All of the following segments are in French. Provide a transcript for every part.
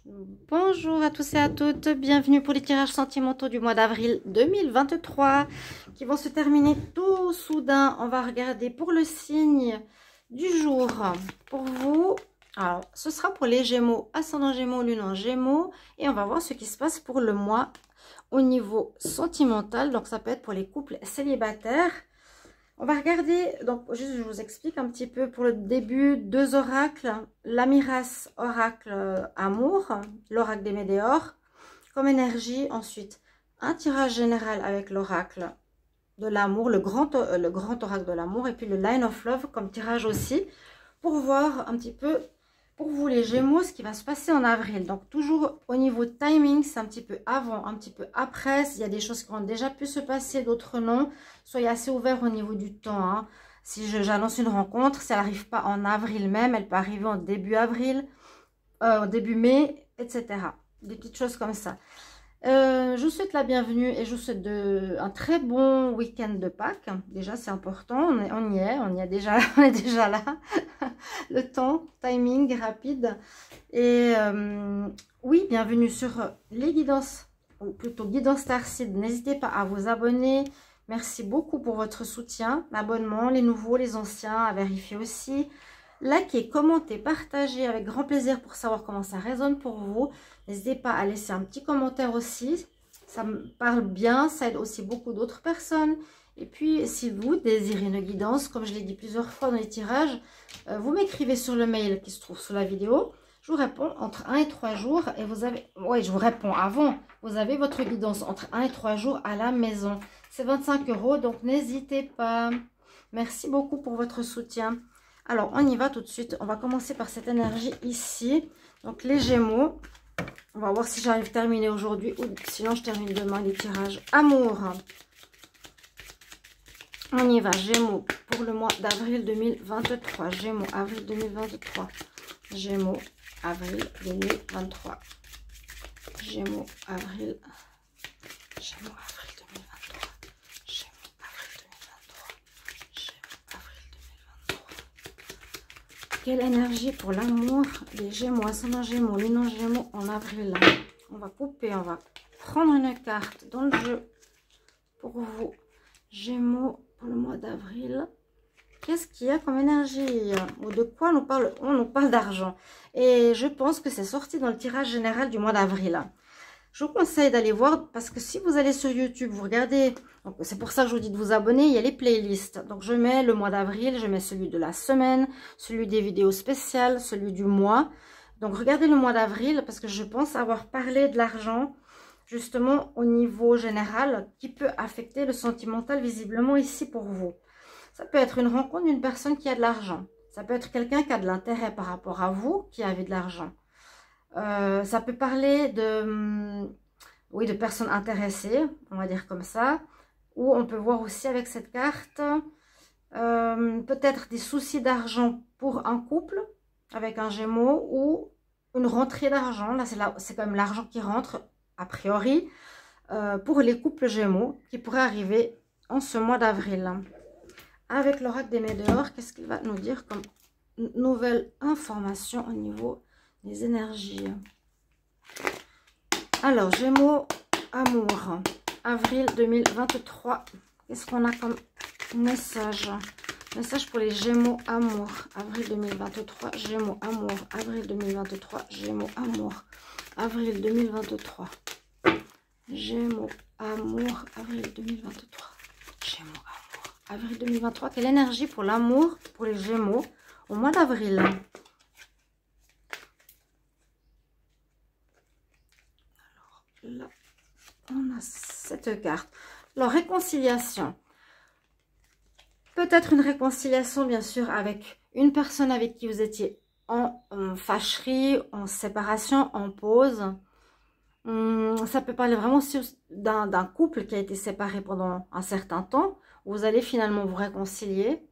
Bonjour à tous et à toutes, bienvenue pour les tirages sentimentaux du mois d'avril 2023 qui vont se terminer tout soudain. On va regarder pour le signe du jour pour vous. Alors, ce sera pour les Gémeaux, ascendant Gémeaux, lune en Gémeaux, et on va voir ce qui se passe pour le mois au niveau sentimental. Donc, ça peut être pour les couples célibataires. On va regarder, donc juste je vous explique un petit peu pour le début, deux oracles, l'Amiras oracle amour, l'oracle des météores, comme énergie. Ensuite, un tirage général avec l'oracle de l'amour, le grand oracle de l'amour, et puis le line of love comme tirage aussi, pour voir un petit peu pour vous les Gémeaux ce qui va se passer en avril. Donc toujours au niveau timing, c'est un petit peu avant, un petit peu après. Il y a des choses qui ont déjà pu se passer, d'autres non. Soyez assez ouverts au niveau du temps, hein. Si j'annonce une rencontre, si elle n'arrive pas en avril même, elle peut arriver en début avril, au début mai, etc. Des petites choses comme ça. Je vous souhaite la bienvenue et je vous souhaite un très bon week-end de Pâques. Déjà, c'est important, on y est déjà, on est déjà là. Le temps, timing rapide. Et oui, bienvenue sur les guidances, ou plutôt guidance Starseed. N'hésitez pas à vous abonner. Merci beaucoup pour votre soutien, l'abonnement, les nouveaux, les anciens, à vérifier aussi. Likez, commentez, partagez avec grand plaisir pour savoir comment ça résonne pour vous. N'hésitez pas à laisser un petit commentaire aussi. Ça me parle bien, ça aide aussi beaucoup d'autres personnes. Et puis, si vous désirez une guidance, comme je l'ai dit plusieurs fois dans les tirages, vous m'écrivez sur le mail qui se trouve sous la vidéo. Je vous réponds entre 1 et 3 jours. Et vous avez... Oui, je vous réponds avant. Vous avez votre guidance entre 1 et 3 jours à la maison. C'est 25 €, donc n'hésitez pas. Merci beaucoup pour votre soutien. Alors, on y va tout de suite. On va commencer par cette énergie ici. Donc, les Gémeaux. On va voir si j'arrive à terminer aujourd'hui ou sinon je termine demain les tirages amour. On y va, Gémeaux, pour le mois d'avril 2023. Gémeaux, avril 2023. Gémeaux, avril 2023. Gémeaux, avril. Gémeaux, avril 2023. Gémeaux, avril 2023. Gémeaux, avril 2023. Quelle énergie pour l'amour des Gémeaux, ascendant Gémeaux, lune en Gémeaux en avril. On va couper, on va prendre une carte dans le jeu pour vous. Gémeaux pour le mois d'avril. Qu'est-ce qu'il y a comme énergie? Ou de quoi on nous parle? On nous parle d'argent. Et je pense que c'est sorti dans le tirage général du mois d'avril. Je vous conseille d'aller voir parce que si vous allez sur YouTube, vous regardez, c'est pour ça que je vous dis de vous abonner, il y a les playlists. Donc je mets le mois d'avril, je mets celui de la semaine, celui des vidéos spéciales, celui du mois. Donc regardez le mois d'avril parce que je pense avoir parlé de l'argent justement au niveau général qui peut affecter le sentimental visiblement ici pour vous. Ça peut être une rencontre d'une personne qui a de l'argent. Ça peut être quelqu'un qui a de l'intérêt par rapport à vous qui avez de l'argent. Ça peut parler de, oui, de personnes intéressées, on va dire comme ça. Ou on peut voir aussi avec cette carte, peut-être des soucis d'argent pour un couple avec un Gémeaux ou une rentrée d'argent. Là, c'est quand même l'argent qui rentre, a priori, pour les couples Gémeaux qui pourraient arriver en ce mois d'avril. Avec l'oracle des météores, qu'est-ce qu'il va nous dire comme nouvelle information au niveau des énergies? Alors, Gémeaux, amour, avril 2023. Qu'est-ce qu'on a comme message? Message pour les Gémeaux, amour, avril 2023. Gémeaux, amour, avril 2023. Gémeaux, amour, avril 2023. Gémeaux, amour, avril 2023. Gémeaux, amour, avril 2023. Quelle énergie pour l'amour, pour les Gémeaux, au mois d'avril? Là, on a cette carte. Alors, réconciliation. Peut-être une réconciliation, bien sûr, avec une personne avec qui vous étiez en fâcherie, en séparation, en pause. Ça peut parler vraiment aussi d'un couple qui a été séparé pendant un certain temps. Vous allez finalement vous réconcilier.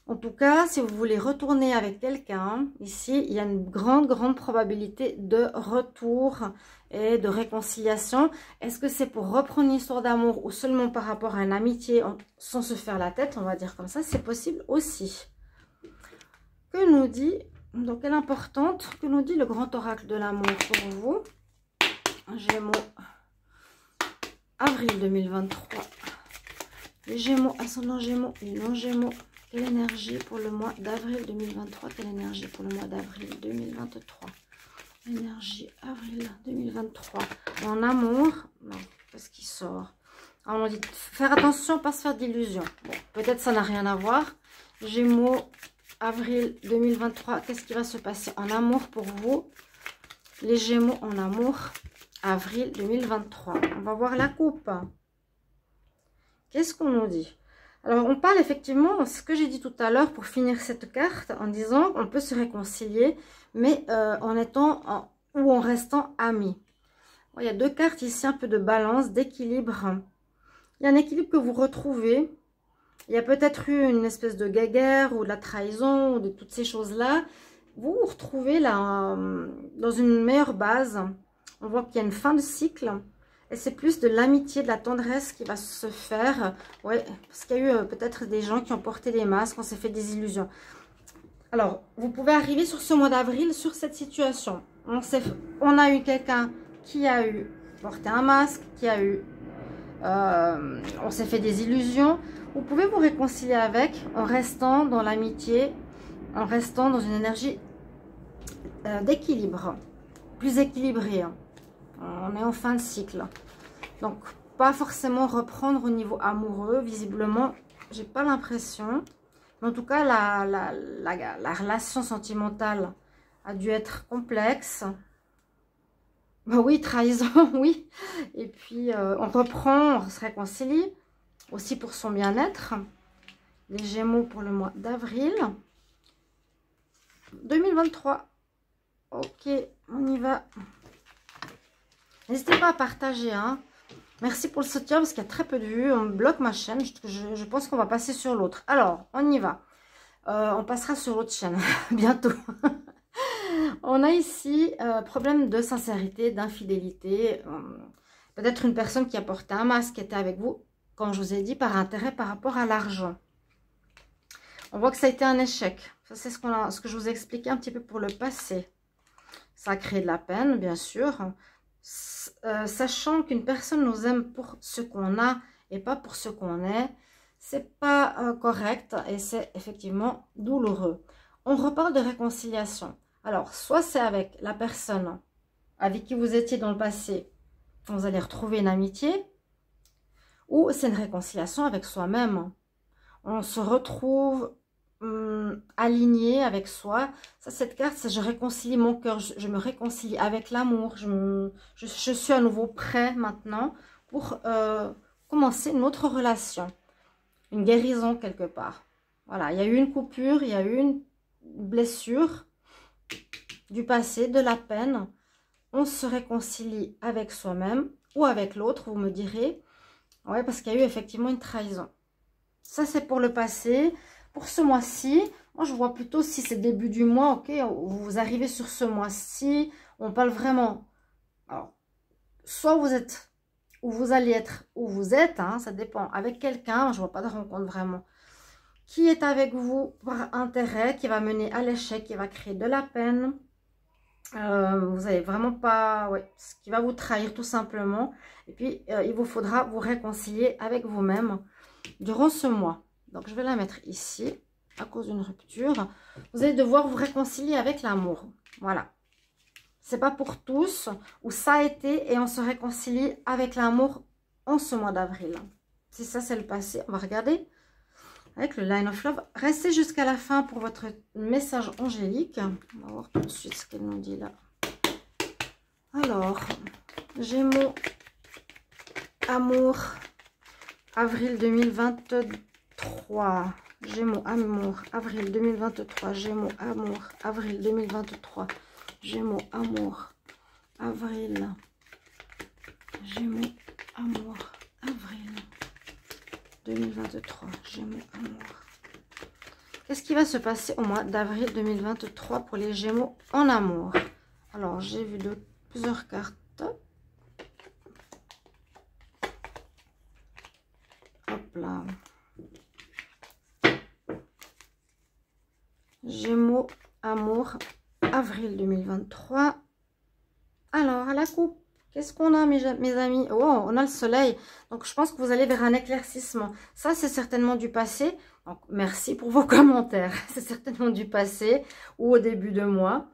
En tout cas, si vous voulez retourner avec quelqu'un, ici, il y a une grande probabilité de retour et de réconciliation. Est-ce que c'est pour reprendre une histoire d'amour ou seulement par rapport à une amitié sans se faire la tête, on va dire comme ça? C'est possible aussi. Que nous dit Donc, elle est importante. Que nous dit le grand oracle de l'amour pour vous? Gémeaux, avril 2023. Les Gémeaux, ascendant Gémeaux, les non-Gémeaux. Quelle énergie pour le mois d'avril 2023? Quelle énergie pour le mois d'avril 2023? Énergie avril 2023. En amour, non, qu'est-ce qui sort? Alors on dit faire attention, pas se faire d'illusions. Bon, peut-être ça n'a rien à voir. Gémeaux, avril 2023, qu'est-ce qui va se passer en amour pour vous? Les Gémeaux en amour, avril 2023. On va voir la coupe. Qu'est-ce qu'on nous dit? Alors, on parle effectivement, ce que j'ai dit tout à l'heure pour finir cette carte, en disant qu'on peut se réconcilier, mais en étant ou en restant amis. Bon, il y a deux cartes ici, un peu de balance, d'équilibre. Il y a un équilibre que vous retrouvez. Il y a peut-être eu une espèce de guéguerre ou de la trahison ou de toutes ces choses-là. Vous vous retrouvez là dans une meilleure base. On voit qu'il y a une fin de cycle. Et c'est plus de l'amitié, de la tendresse qui va se faire. Ouais, parce qu'il y a eu peut-être des gens qui ont porté des masques, on s'est fait des illusions. Alors, vous pouvez arriver sur ce mois d'avril, sur cette situation. On a eu quelqu'un qui a eu porté un masque, qui a eu... on s'est fait des illusions. Vous pouvez vous réconcilier avec en restant dans l'amitié, en restant dans une énergie d'équilibre, plus équilibrée. On est en fin de cycle. Donc, pas forcément reprendre au niveau amoureux. Visiblement, j'ai pas l'impression. Mais en tout cas, la relation sentimentale a dû être complexe. Ben oui, trahison, oui. Et puis, on reprend, on se réconcilie. Aussi pour son bien-être. Les Gémeaux pour le mois d'avril 2023. Ok, on y va. N'hésitez pas à partager. Hein. Merci pour le soutien parce qu'il y a très peu de vues. On bloque ma chaîne. Je pense qu'on va passer sur l'autre. Alors, on y va. On passera sur l'autre chaîne bientôt. On a ici problème de sincérité, d'infidélité. Peut-être une personne qui a porté un masque, qui était avec vous, quand je vous ai dit, par intérêt par rapport à l'argent. On voit que ça a été un échec. Ça, c'est ce que je vous ai expliqué un petit peu pour le passé. Ça a créé de la peine, bien sûr. Sachant qu'une personne nous aime pour ce qu'on a et pas pour ce qu'on est, c'est pas correct et c'est effectivement douloureux. On reparle de réconciliation. Alors, soit c'est avec la personne avec qui vous étiez dans le passé, vous allez retrouver une amitié, ou c'est une réconciliation avec soi-même. On se retrouve aligné avec soi. Ça, cette carte, c'est je réconcilie mon cœur, je me réconcilie avec l'amour. Je suis à nouveau prêt maintenant pour commencer une autre relation. Une guérison quelque part. Voilà, il y a eu une coupure, il y a eu une blessure du passé, de la peine. On se réconcilie avec soi-même ou avec l'autre, vous me direz. Ouais, parce qu'il y a eu effectivement une trahison. Ça, c'est pour le passé. Pour ce mois-ci, moi, je vois plutôt si c'est début du mois, ok, vous arrivez sur ce mois-ci, on parle vraiment. Alors, soit vous êtes où vous allez être, où vous êtes, hein, ça dépend. Avec quelqu'un, je vois pas de rencontre vraiment. Qui est avec vous par intérêt, qui va mener à l'échec, qui va créer de la peine. Vous n'allez vraiment pas... Ouais, ce qui va vous trahir tout simplement. Et puis, il vous faudra vous réconcilier avec vous-même durant ce mois. Donc, je vais la mettre ici, à cause d'une rupture. Vous allez devoir vous réconcilier avec l'amour. Voilà. C'est pas pour tous, où ça a été, et on se réconcilie avec l'amour en ce mois d'avril. Si ça, c'est le passé, on va regarder avec le Line of Love. Restez jusqu'à la fin pour votre message angélique. On va voir tout de suite ce qu'elle nous dit là. Alors, Gémeaux, amour, avril 2023. Gémeaux, amour, avril 2023. Gémeaux, amour, avril 2023. Gémeaux, amour, avril. Gémeaux, amour, avril 2023. Gémeaux, amour. Qu'est-ce qui va se passer au mois d'avril 2023 pour les Gémeaux en amour? Alors, j'ai vu plusieurs cartes. Hop là. Gémeaux, amour, avril 2023. Alors, à la coupe, qu'est-ce qu'on a, mes amis? Oh, on a le soleil. Donc, je pense que vous allez vers un éclaircissement. Ça, c'est certainement du passé. Donc, merci pour vos commentaires. C'est certainement du passé ou au début de mois.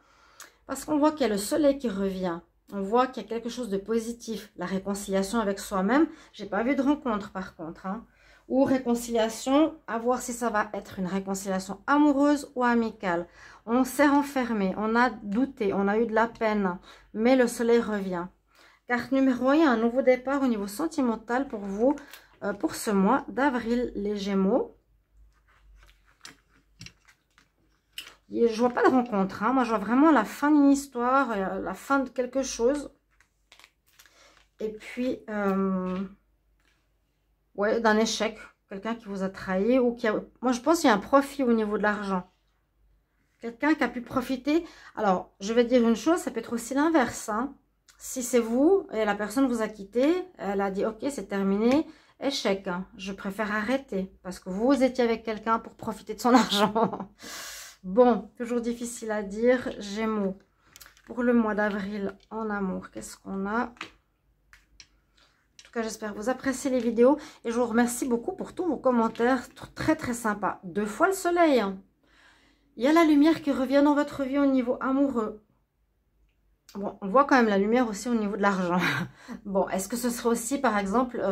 Parce qu'on voit qu'il y a le soleil qui revient. On voit qu'il y a quelque chose de positif. La réconciliation avec soi-même. J'ai pas vu de rencontre, par contre. Hein. Ou réconciliation, à voir si ça va être une réconciliation amoureuse ou amicale. On s'est renfermé, on a douté, on a eu de la peine, mais le soleil revient. Carte numéro 1, il y a un nouveau départ au niveau sentimental pour vous, pour ce mois d'avril, les Gémeaux. Je vois pas de rencontre, hein. Moi je vois vraiment la fin d'une histoire, la fin de quelque chose. Et puis, ouais, d'un échec, quelqu'un qui vous a trahi ou qui a... Moi je pense qu'il y a un profit au niveau de l'argent. Quelqu'un qui a pu profiter. Alors, je vais dire une chose, ça peut être aussi l'inverse. Hein. Si c'est vous et la personne vous a quitté, elle a dit, ok, c'est terminé, échec. Hein. Je préfère arrêter parce que vous étiez avec quelqu'un pour profiter de son argent. Bon, toujours difficile à dire. Gémeaux, pour le mois d'avril en amour, qu'est-ce qu'on a? En tout cas, j'espère que vous appréciez les vidéos. Et je vous remercie beaucoup pour tous vos commentaires. Très, très sympa. 2 fois le soleil. Hein. Il y a la lumière qui revient dans votre vie au niveau amoureux. Bon, on voit quand même la lumière aussi au niveau de l'argent. Bon, est-ce que ce serait aussi, par exemple,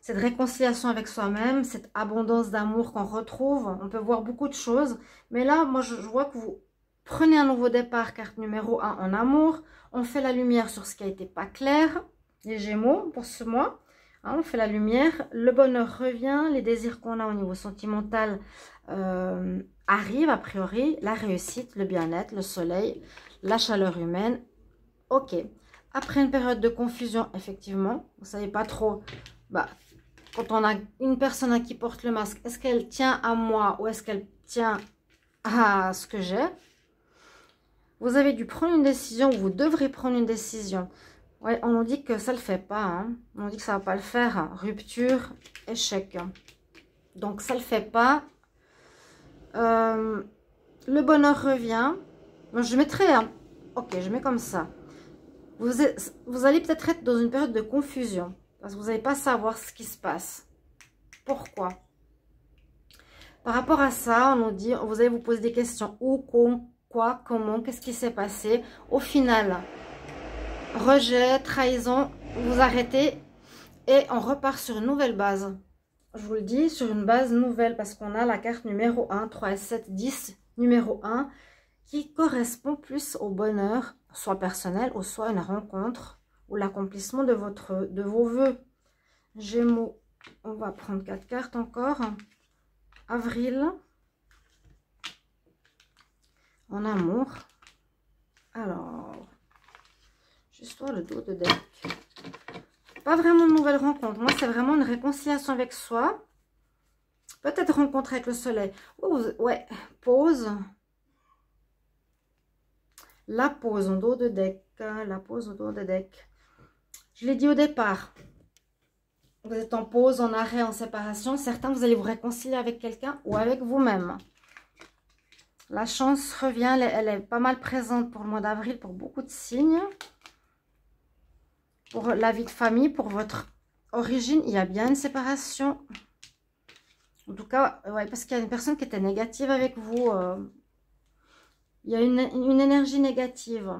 cette réconciliation avec soi-même, cette abondance d'amour qu'on retrouve? On peut voir beaucoup de choses. Mais là, moi, je vois que vous prenez un nouveau départ, carte numéro 1 en amour. On fait la lumière sur ce qui a été pas clair, les Gémeaux, pour ce mois. On fait la lumière, le bonheur revient, les désirs qu'on a au niveau sentimental arrivent a priori, la réussite, le bien-être, le soleil, la chaleur humaine. Ok, après une période de confusion, effectivement, vous ne savez pas trop, quand on a une personne qui porte le masque, est-ce qu'elle tient à moi ou est-ce qu'elle tient à ce que j'ai? Vous avez dû prendre une décision, vous devrez prendre une décision. Ouais, on nous dit que ça ne le fait pas. Hein. On nous dit que ça ne va pas le faire. Hein. Rupture, échec. Donc, ça ne le fait pas. Le bonheur revient. Donc, je mettrai... Hein. Ok, je mets comme ça. Vous allez peut-être être dans une période de confusion. Parce que vous n'allez pas savoir ce qui se passe. Pourquoi? Par rapport à ça, on nous dit... Vous allez vous poser des questions. Où, quoi, comment, qu'est-ce qui s'est passé? Au final... Rejet, trahison, vous arrêtez et on repart sur une nouvelle base. Je vous le dis, sur une base nouvelle parce qu'on a la carte numéro 1, 3, 7, 10, numéro 1 qui correspond plus au bonheur, soit personnel ou soit une rencontre ou l'accomplissement de vos vœux. Gémeaux, on va prendre 4 cartes encore. Avril, en amour. Alors... Juste le dos de deck. Pas vraiment de nouvelle rencontre. Moi, c'est vraiment une réconciliation avec soi. Peut-être rencontre avec le soleil. Oh, ouais, pause. La pause en dos de deck. La pause au dos de deck. Je l'ai dit au départ. Vous êtes en pause, en arrêt, en séparation. Certains, vous allez vous réconcilier avec quelqu'un ou avec vous-même. La chance revient. Elle est pas mal présente pour le mois d'avril pour beaucoup de signes. Pour la vie de famille, pour votre origine, il y a bien une séparation. En tout cas, ouais, parce qu'il y a une personne qui était négative avec vous. Il y a une énergie négative.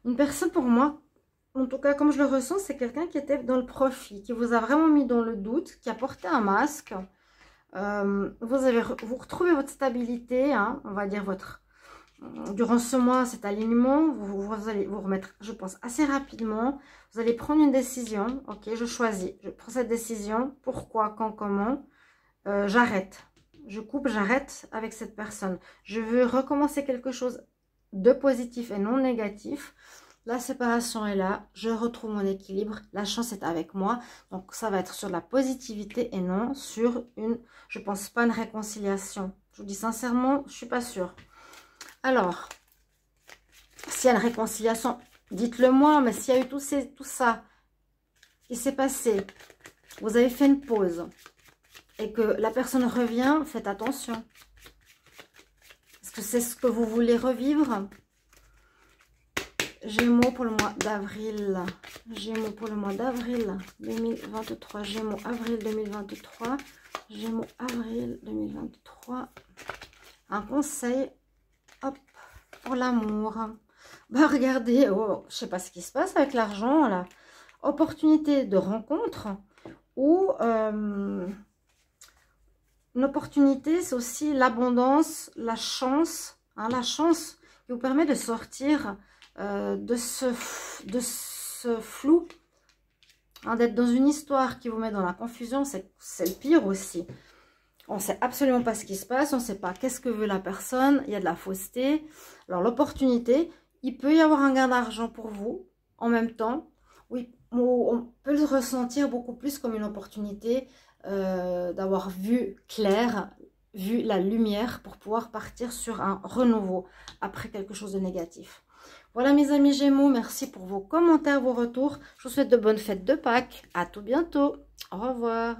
Une personne, pour moi, en tout cas, comme je le ressens, c'est quelqu'un qui était dans le profit, qui vous a vraiment mis dans le doute, qui a porté un masque. Vous retrouvez votre stabilité, hein, on va dire votre... Durant ce mois, cet alignement, vous allez vous remettre, je pense, assez rapidement. Vous allez prendre une décision. Ok, je choisis. Je prends cette décision. Pourquoi, quand, comment. J'arrête. Je coupe, j'arrête avec cette personne. Je veux recommencer quelque chose de positif et non négatif. La séparation est là. Je retrouve mon équilibre. La chance est avec moi. Donc, ça va être sur la positivité et non sur une, je pense pas, une réconciliation. Je vous dis sincèrement, je suis pas sûre. Alors, s'il y a une réconciliation, dites-le moi, mais s'il y a eu tout ça qui s'est passé, vous avez fait une pause et que la personne revient, faites attention. Est-ce que c'est ce que vous voulez revivre? Gémeaux pour le mois d'avril. Gémeaux pour le mois d'avril 2023. Gémeaux avril 2023. Gémeaux avril 2023. Un conseil, hop, pour l'amour. Bah regardez, oh, je sais pas ce qui se passe avec l'argent là. Opportunité de rencontre ou une opportunité, c'est aussi l'abondance, la chance. Hein, la chance qui vous permet de sortir de ce flou, hein, d'être dans une histoire qui vous met dans la confusion, c'est le pire aussi. On ne sait absolument pas ce qui se passe, on ne sait pas qu'est-ce que veut la personne, il y a de la fausseté. Alors l'opportunité, il peut y avoir un gain d'argent pour vous en même temps. Oui, on peut le ressentir beaucoup plus comme une opportunité d'avoir vu clair, vu la lumière pour pouvoir partir sur un renouveau après quelque chose de négatif. Voilà mes amis Gémeaux, merci pour vos commentaires, vos retours. Je vous souhaite de bonnes fêtes de Pâques. À tout bientôt. Au revoir.